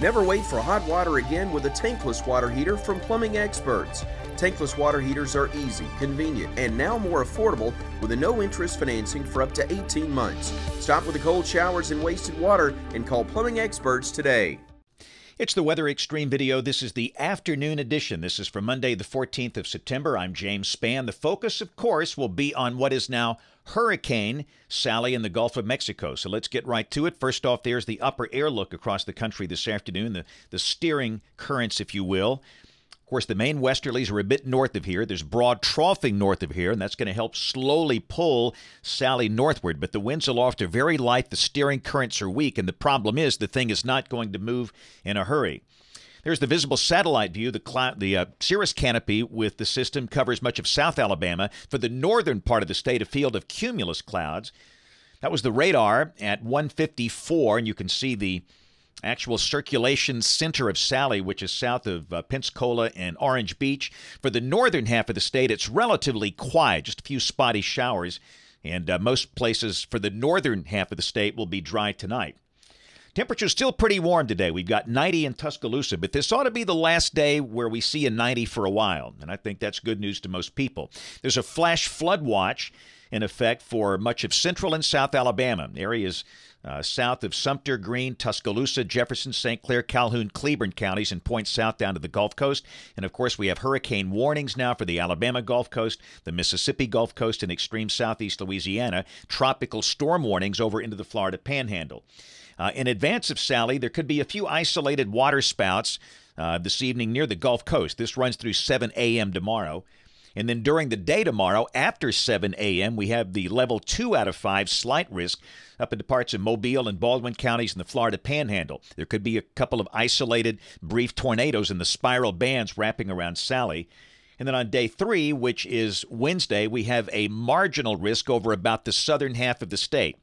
Never wait for hot water again with a tankless water heater from Plumbing Experts. Tankless water heaters are easy, convenient, and now more affordable with a no-interest financing for up to 18 months. Stop with the cold showers and wasted water and call Plumbing Experts today. It's the Weather Xtreme video. This is the afternoon edition. This is for Monday, the 14th of September. I'm James Spann. The focus, of course, will be on what is now Hurricane Sally in the Gulf of Mexico. So let's get right to it. First off, there's the upper air look across the country this afternoon, the steering currents, if you will. Of course, the main westerlies are a bit north of here. There's broad troughing north of here, and that's going to help slowly pull Sally northward. But the winds aloft are very light. The steering currents are weak, and the problem is the thing is not going to move in a hurry. There's the visible satellite view. The cirrus canopy with the system covers much of South Alabama. For the northern part of the state, a field of cumulus clouds. That was the radar at 154, and you can see the actual circulation center of Sally, which is south of Pensacola and Orange Beach. For the northern half of the state, it's relatively quiet, just a few spotty showers, and most places for the northern half of the state will be dry tonight. Temperature's still pretty warm today. We've got 90 in Tuscaloosa, but this ought to be the last day where we see a 90 for a while, and I think that's good news to most people. There's a flash flood watch in effect for much of central and south Alabama. Areas south of Sumter, Greene, Tuscaloosa, Jefferson, St. Clair, Calhoun, Cleburne counties, and points south down to the Gulf Coast. And, of course, we have hurricane warnings now for the Alabama Gulf Coast, the Mississippi Gulf Coast, and extreme southeast Louisiana. Tropical storm warnings over into the Florida Panhandle. In advance of Sally, there could be a few isolated water spouts this evening near the Gulf Coast. This runs through 7 a.m. tomorrow. And then during the day tomorrow, after 7 a.m., we have the level 2 out of 5 slight risk up into parts of Mobile and Baldwin counties in the Florida Panhandle. There could be a couple of isolated brief tornadoes in the spiral bands wrapping around Sally. And then on day 3, which is Wednesday, we have a marginal risk over about the southern half of the state.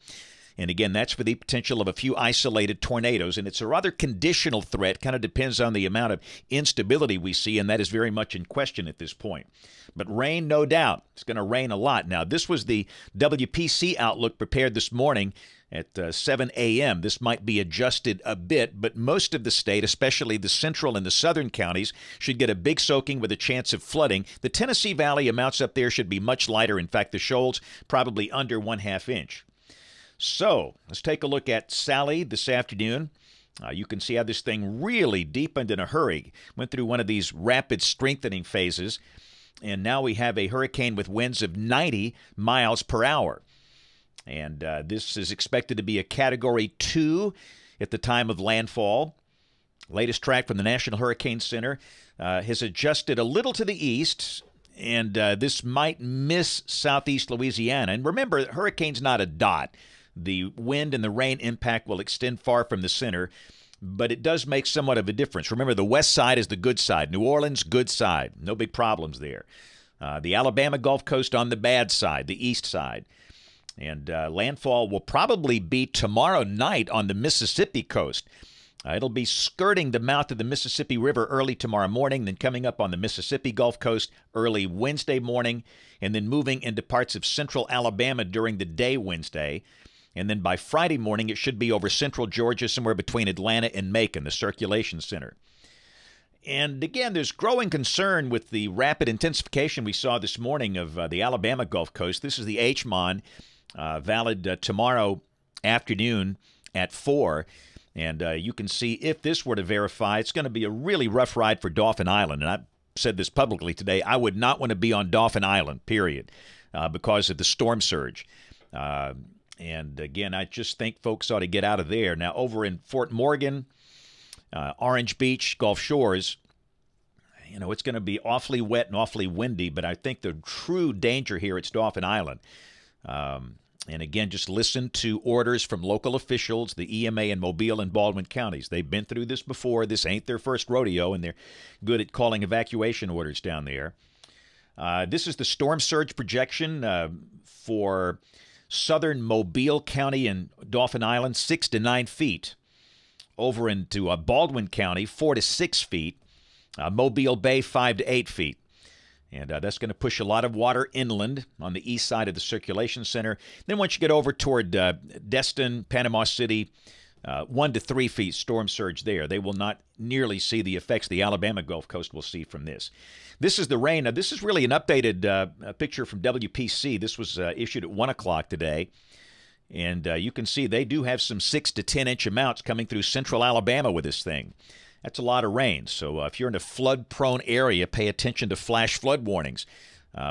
And again, that's for the potential of a few isolated tornadoes. And it's a rather conditional threat, kind of depends on the amount of instability we see, and that is very much in question at this point. But rain, no doubt. It's going to rain a lot. Now, this was the WPC outlook prepared this morning at 7 a.m. This might be adjusted a bit, but most of the state, especially the central and the southern counties, should get a big soaking with a chance of flooding. The Tennessee Valley amounts up there should be much lighter. In fact, the shoals probably under 1/2 inch. So let's take a look at Sally this afternoon. You can see how this thing really deepened in a hurry. Went through one of these rapid strengthening phases, and now we have a hurricane with winds of 90 miles per hour. And this is expected to be a Category 2 at the time of landfall. Latest track from the National Hurricane Center has adjusted a little to the east, and this might miss southeast Louisiana. And remember, hurricane's not a dot. The wind and the rain impact will extend far from the center, but it does make somewhat of a difference. Remember, the west side is the good side. New Orleans, good side. No big problems there. The Alabama Gulf Coast on the bad side, the east side. And landfall will probably be tomorrow night on the Mississippi coast. It'll be skirting the mouth of the Mississippi River early tomorrow morning, then coming up on the Mississippi Gulf Coast early Wednesday morning, and then moving into parts of central Alabama during the day Wednesday. And then by Friday morning, it should be over central Georgia, somewhere between Atlanta and Macon, the circulation center. And again, there's growing concern with the rapid intensification we saw this morning of the Alabama Gulf Coast. This is the HMON, valid tomorrow afternoon at 4. And you can see if this were to verify, it's going to be a really rough ride for Dauphin Island. And I've said this publicly today. I would not want to be on Dauphin Island, period, because of the storm surge. And again, I just think folks ought to get out of there. Now, over in Fort Morgan, Orange Beach, Gulf Shores, you know, it's going to be awfully wet and awfully windy, but I think the true danger here is Dauphin Island. And again, just listen to orders from local officials, the EMA in Mobile and Baldwin counties. They've been through this before. This ain't their first rodeo, and they're good at calling evacuation orders down there. This is the storm surge projection for southern Mobile County and Dauphin Island, 6 to 9 feet. Over into Baldwin County, 4 to 6 feet. Mobile Bay, 5 to 8 feet. And that's going to push a lot of water inland on the east side of the circulation center. Then once you get over toward Destin, Panama City, 1 to 3 feet storm surge there. They will not nearly see the effects the Alabama Gulf Coast will see from this. This is the rain. Now, this is really an updated picture from WPC. This was issued at 1 o'clock today. And you can see they do have some 6 to 10 inch amounts coming through central Alabama with this thing. That's a lot of rain. So if you're in a flood-prone area, pay attention to flash flood warnings.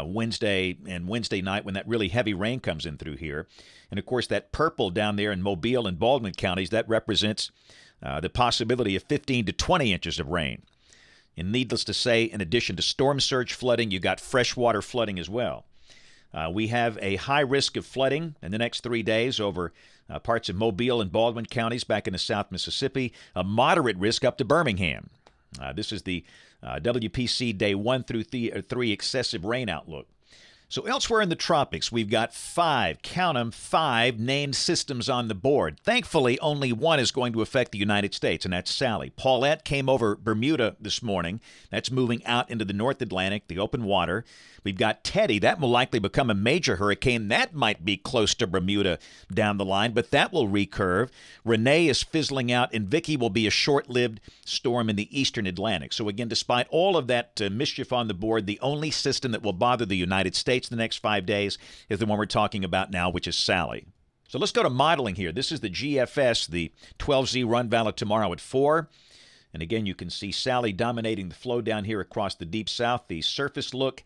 Wednesday and Wednesday night when that really heavy rain comes in through here. And, of course, that purple down there in Mobile and Baldwin counties, that represents the possibility of 15 to 20 inches of rain. And needless to say, in addition to storm surge flooding, you got freshwater flooding as well. We have a high risk of flooding in the next 3 days over parts of Mobile and Baldwin counties back into South Mississippi, a moderate risk up to Birmingham. This is the WPC Day 1 through 3 excessive rain outlook. So elsewhere in the tropics, we've got 5, count them, 5 named systems on the board. Thankfully, only one is going to affect the United States, and that's Sally. Paulette came over Bermuda this morning. That's moving out into the North Atlantic, the open water. We've got Teddy. That will likely become a major hurricane. That might be close to Bermuda down the line, but that will recurve. Renee is fizzling out, and Vicky will be a short-lived storm in the eastern Atlantic. So again, despite all of that mischief on the board, the only system that will bother the United States the next 5 days is the one we're talking about now, which is Sally. So let's go to modeling here. This is the GFS, the 12Z run valid tomorrow at 4. And again, you can see Sally dominating the flow down here across the deep south. The surface look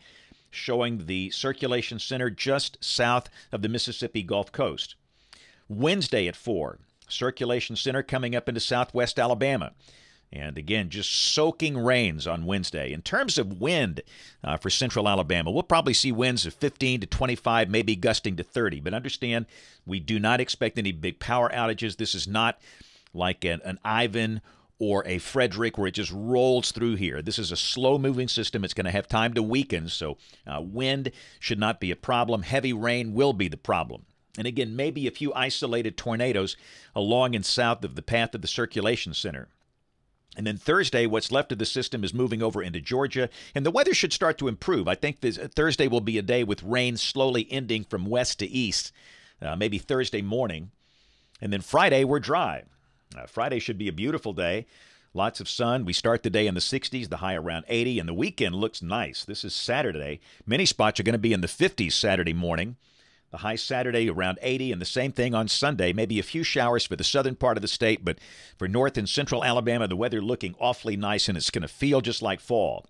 showing the circulation center just south of the Mississippi Gulf Coast. Wednesday at 4, circulation center coming up into southwest Alabama. And again, just soaking rains on Wednesday. In terms of wind for central Alabama, we'll probably see winds of 15 to 25, maybe gusting to 30. But understand, we do not expect any big power outages. This is not like an Ivan or a Frederick where it just rolls through here. This is a slow-moving system. It's going to have time to weaken, so wind should not be a problem. Heavy rain will be the problem. And again, maybe a few isolated tornadoes along and south of the path of the circulation center. And then Thursday, what's left of the system is moving over into Georgia, and the weather should start to improve. I think this Thursday will be a day with rain slowly ending from west to east, maybe Thursday morning. And then Friday, we're dry. Friday should be a beautiful day. Lots of sun. We start the day in the 60s, the high around 80, and the weekend looks nice. This is Saturday. Many spots are going to be in the 50s Saturday morning. The high Saturday around 80, and the same thing on Sunday. Maybe a few showers for the southern part of the state, but for north and central Alabama, the weather looking awfully nice, and it's going to feel just like fall.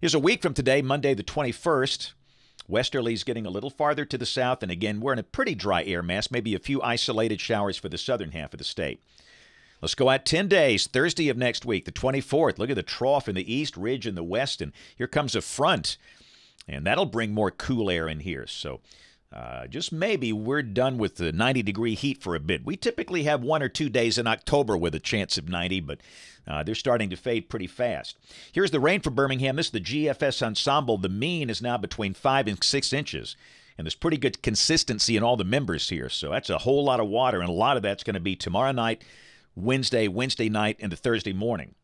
Here's a week from today, Monday the 21st. Westerly's getting a little farther to the south, and again, we're in a pretty dry air mass, maybe a few isolated showers for the southern half of the state. Let's go out 10 days, Thursday of next week, the 24th. Look at the trough in the east, ridge in the west, and here comes a front, and that'll bring more cool air in here. So just maybe we're done with the 90-degree heat for a bit. We typically have 1 or 2 days in October with a chance of 90, but they're starting to fade pretty fast. Here's the rain for Birmingham. This is the GFS ensemble. The mean is now between 5 and 6 inches, and there's pretty good consistency in all the members here. So that's a whole lot of water, and a lot of that's going to be tomorrow night, Wednesday night, and the Thursday morning.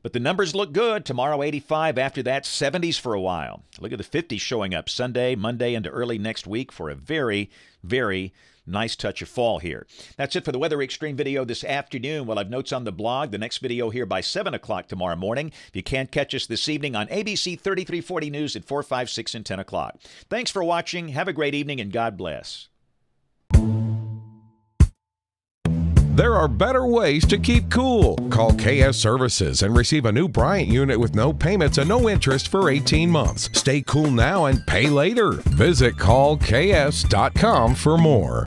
But the numbers look good. Tomorrow, 85. After that, 70s for a while. Look at the 50s showing up Sunday, Monday, into early next week for a very, very nice touch of fall here. That's it for the Weather Xtreme video this afternoon. We'll have notes on the blog. The next video here by 7 o'clock tomorrow morning. If you can't catch us this evening on ABC 3340 News at 4, 5, 6, and 10 o'clock. Thanks for watching. Have a great evening, and God bless. There are better ways to keep cool. Call KS Services and receive a new Bryant unit with no payments and no interest for 18 months. Stay cool now and pay later. Visit callks.com for more.